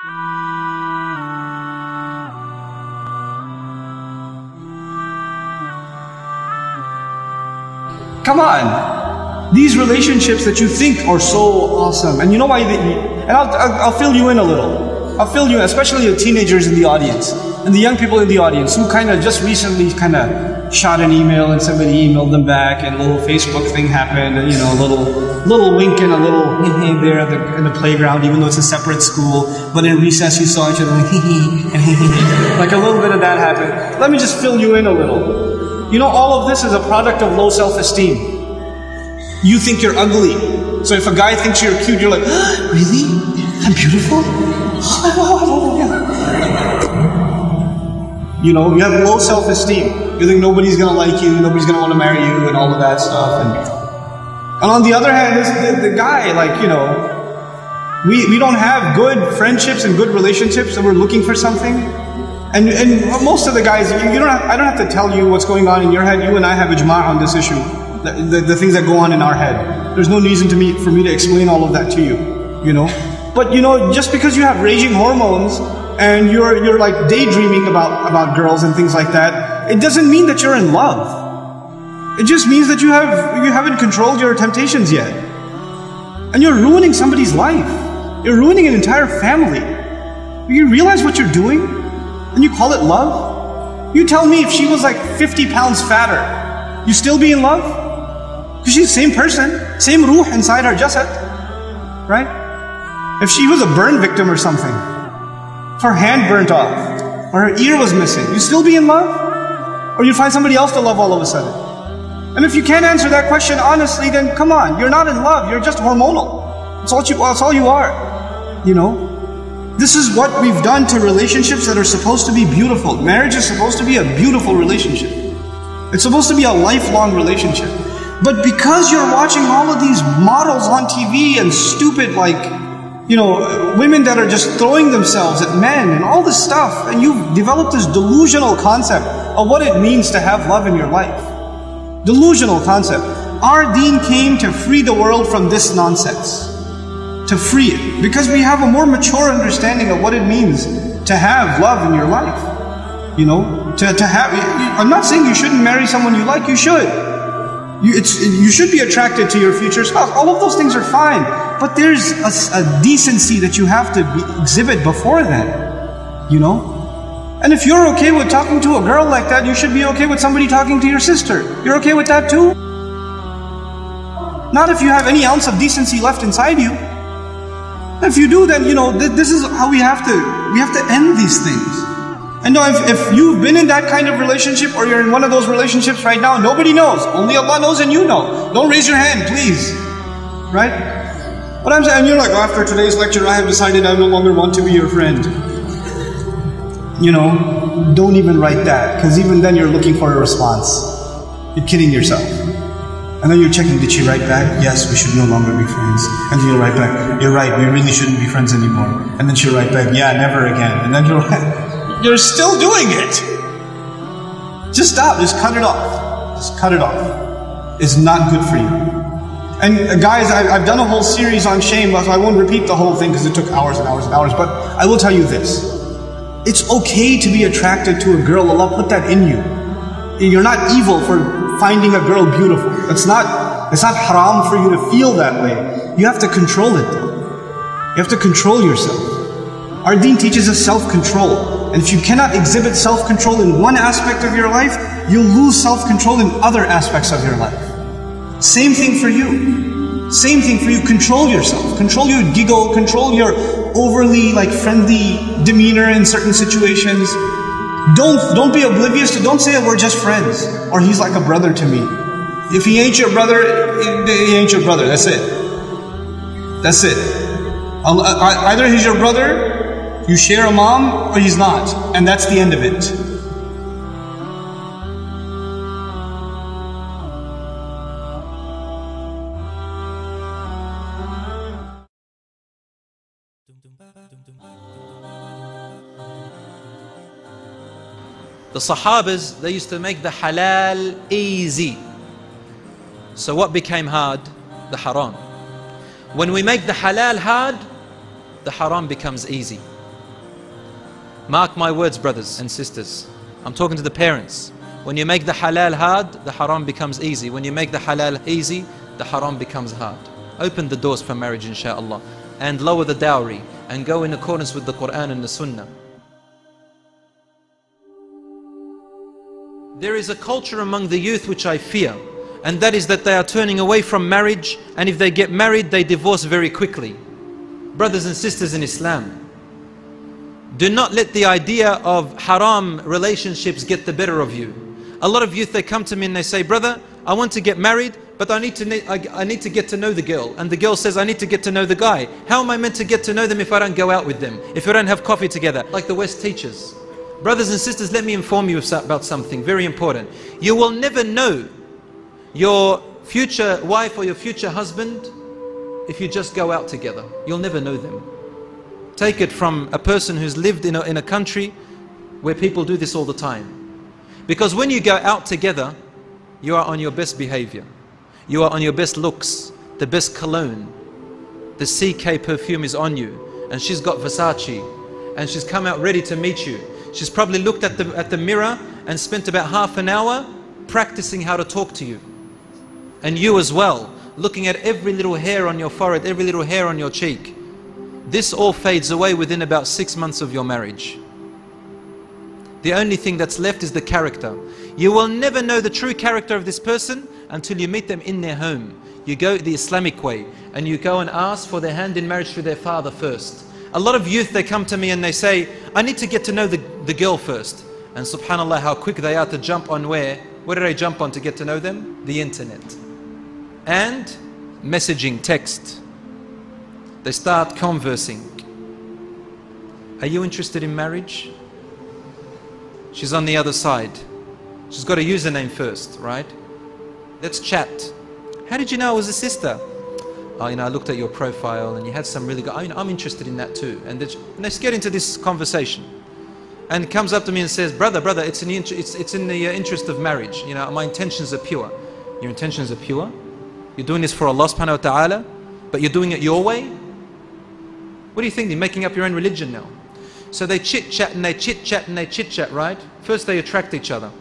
Come on, these relationships that you think are so awesome, and you know why? And I'll fill you in a little. I'll fill you in, especially the teenagers in the audience and the young people in the audience who kind of just recently kind of shot an email and somebody emailed them back, and a little Facebook thing happened, and a little wink and a little there in the playground, even though it's a separate school. But in recess, you saw each other and like a little bit of that happened. Let me just fill you in a little. All of this is a product of low self-esteem. You think you're ugly. So if a guy thinks you're cute, you're like, really? I'm beautiful? You have low self-esteem. You think nobody's going to like you, nobody's going to want to marry you, and all of that stuff. And on the other hand, the guy, we don't have good friendships and good relationships, and we're looking for something. And most of the guys, I don't have to tell you what's going on in your head. You and I have ijma' on this issue. The things that go on in our head. There's no reason for me to explain all of that to you. But just because you have raging hormones and you're like daydreaming about girls and things like that, it doesn't mean that you're in love. It just means that you haven't controlled your temptations yet. And you're ruining somebody's life. You're ruining an entire family. You realize what you're doing? And you call it love? You tell me if she was like 50 pounds fatter, you still be in love? Because she's the same person, same ruh inside her jasad, right? If she was a burn victim or something, if her hand burnt off, or her ear was missing, you still be in love? Or you find somebody else to love all of a sudden? And if you can't answer that question honestly, then come on, you're not in love, you're just hormonal. That's all you are, This is what we've done to relationships that are supposed to be beautiful. Marriage is supposed to be a beautiful relationship. It's supposed to be a lifelong relationship. But because you're watching all of these models on TV and stupid women that are just throwing themselves at men and all this stuff, and you've developed this delusional concept of what it means to have love in your life. Delusional concept. Our deen came to free the world from this nonsense. To free it, because we have a more mature understanding of what it means to have love in your life. To have. I'm not saying you shouldn't marry someone you like. You should. You should be attracted to your future spouse. All of those things are fine, but there's a decency that you have to exhibit before that. And if you're okay with talking to a girl like that, you should be okay with somebody talking to your sister. You're okay with that too? Not if you have any ounce of decency left inside you. If you do, then this is how we have to end these things. And if you've been in that kind of relationship, or you're in one of those relationships right now, nobody knows. Only Allah knows and you know. Don't raise your hand, please. Right? What I'm saying, you're like, after today's lecture, I have decided I no longer want to be your friend. Don't even write that, because even then you're looking for a response. You're kidding yourself. And then you're checking, did she write back? Yes, we should no longer be friends. And then you'll write back, you're right, we really shouldn't be friends anymore. And then she'll write back, yeah, never again. And then you're still doing it. Just stop, just cut it off. Just cut it off. It's not good for you. And guys, I've done a whole series on shame, so I won't repeat the whole thing because it took hours and hours and hours. But I will tell you this. It's okay to be attracted to a girl. Allah put that in you. You're not evil for finding a girl beautiful. It's not haram for you to feel that way. You have to control it though. You have to control yourself. Our deen teaches us self-control. And if you cannot exhibit self-control in one aspect of your life, you'll lose self-control in other aspects of your life. Same thing for you. Same thing for you. Control yourself. Control your giggle. Control your overly friendly demeanor in certain situations. Don't be oblivious to, don't say we're just friends, or he's like a brother to me. If he ain't your brother, he ain't your brother. That's it. That's it. Either he's your brother, you share a mom, or he's not. And that's the end of it. The Sahabas, they used to make the halal easy. So what became hard? The haram. When we make the halal hard, the haram becomes easy. Mark my words, brothers and sisters. I'm talking to the parents. When you make the halal hard, the haram becomes easy. When you make the halal easy, the haram becomes hard. Open the doors for marriage, inshallah, and lower the dowry, and go in accordance with the Quran and the Sunnah. There is a culture among the youth which I fear, and that is that they are turning away from marriage, and if they get married, they divorce very quickly. Brothers and sisters in Islam, do not let the idea of haram relationships get the better of you. A lot of youth, they come to me and they say, brother, I want to get married, but I need to get to know the girl. And the girl says, I need to get to know the guy. How am I meant to get to know them if I don't go out with them? If we don't have coffee together? Like the West teaches. Brothers and sisters, let me inform you about something very important. You will never know your future wife or your future husband if you just go out together. You'll never know them. Take it from a person who's lived in a country where people do this all the time. Because when you go out together, you are on your best behavior. You are on your best looks, the best cologne. The CK perfume is on you, and she's got Versace, and she's come out ready to meet you. She's probably looked at the mirror and spent about half an hour practicing how to talk to you. And you as well, looking at every little hair on your forehead, every little hair on your cheek. This all fades away within about 6 months of your marriage. The only thing that's left is the character. You will never know the true character of this person until you meet them in their home. You go the Islamic way, and you go and ask for their hand in marriage to their father first. A lot of youth, they come to me and they say, I need to get to know the girl first. And subhanAllah, how quick they are to jump on where? Where do they jump on to get to know them? The internet. And messaging, text. They start conversing. Are you interested in marriage? She's on the other side. She's got a username first, right? Let's chat. How did you know I was a sister? Oh, I looked at your profile and you had some really good, I'm interested in that too. And let's get into this conversation. And comes up to me and says, brother, it's in the interest of marriage. My intentions are pure. Your intentions are pure? You're doing this for Allah subhanahu wa ta'ala, but you're doing it your way? What do you think? You're making up your own religion now. So they chit-chat and they chit-chat and they chit-chat, right? First they attract each other.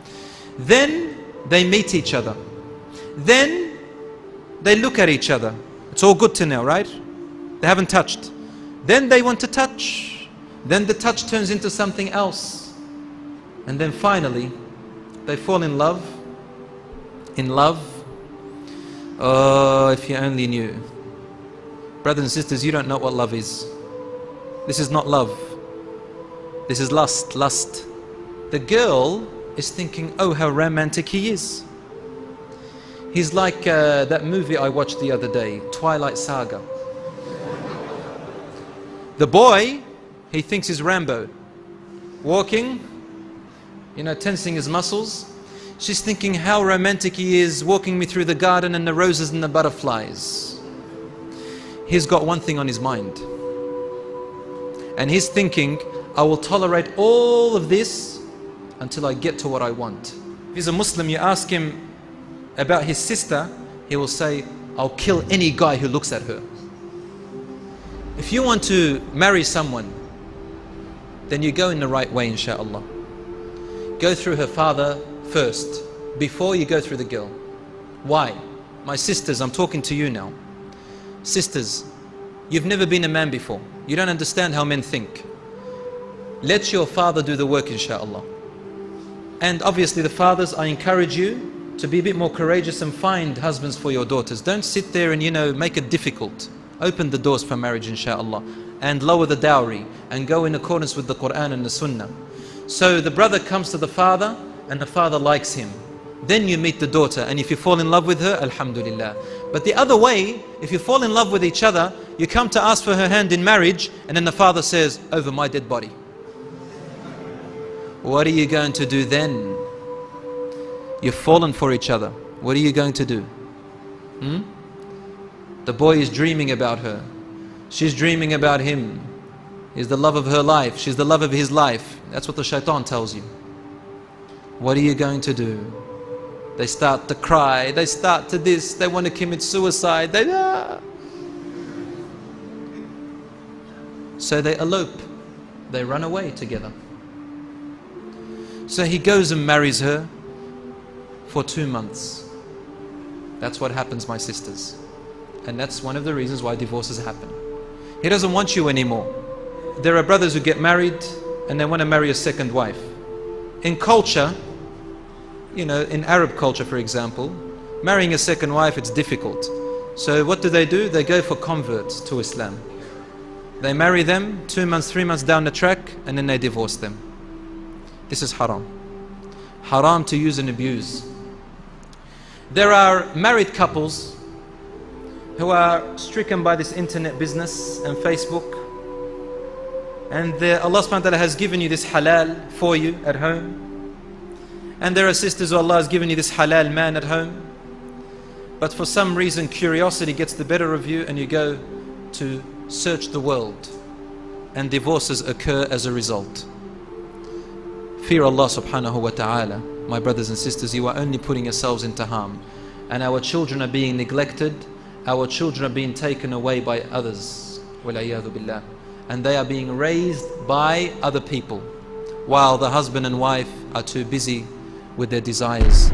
Then they meet each other. Then they look at each other. It's all good to now, right? They haven't touched. Then they want to touch. Then the touch turns into something else. And then finally, they fall in love. In love. Oh, if you only knew. Brothers and sisters, you don't know what love is. This is not love. This is lust, lust. The girl is thinking, oh, how romantic he is. He's like that movie I watched the other day, Twilight Saga. The boy, he thinks he's Rambo. Walking, tensing his muscles. She's thinking how romantic he is, walking me through the garden and the roses and the butterflies. He's got one thing on his mind. And he's thinking, I will tolerate all of this until I get to what I want. If he's a Muslim, you ask him about his sister, he will say, I'll kill any guy who looks at her. If you want to marry someone, then you go in the right way, inshallah. Go through her father first, before you go through the girl. Why? My sisters, I'm talking to you now. Sisters, you've never been a man before. You don't understand how men think. Let your father do the work, inshallah. And obviously the fathers, I encourage you to be a bit more courageous and find husbands for your daughters. Don't sit there and make it difficult. Open the doors for marriage, inshallah, and lower the dowry and go in accordance with the Quran and the Sunnah. So the brother comes to the father and the father likes him. Then you meet the daughter, and if you fall in love with her, alhamdulillah. But the other way, if you fall in love with each other, you come to ask for her hand in marriage, and then the father says, over my dead body. What are you going to do then? You've fallen for each other. What are you going to do? The boy is dreaming about her. She's dreaming about him. He's the love of her life. She's the love of his life. That's what the shaitan tells you. What are you going to do? They start to cry. They start to this. They want to commit suicide. So they elope. They run away together. So he goes and marries her for 2 months. That's what happens, my sisters. And that's one of the reasons why divorces happen. He doesn't want you anymore. There are brothers who get married and they want to marry a second wife. In culture, you know, in Arab culture, for example, marrying a second wife, it's difficult. So what do? They go for converts to Islam. They marry them 2 months, 3 months down the track, and then they divorce them. This is haram. Haram to use and abuse. There are married couples who are stricken by this internet business and Facebook, and Allah subhanahu wa ta'ala has given you this halal for you at home. And there are sisters who Allah has given you this halal man at home, but for some reason curiosity gets the better of you and you go to search the world, and divorces occur as a result. Fear Allah subhanahu wa ta'ala. My brothers and sisters, you are only putting yourselves into harm, and our children are being neglected, our children are being taken away by others, وَالْعِيَاذُ بِاللَّهِ, and they are being raised by other people while the husband and wife are too busy with their desires.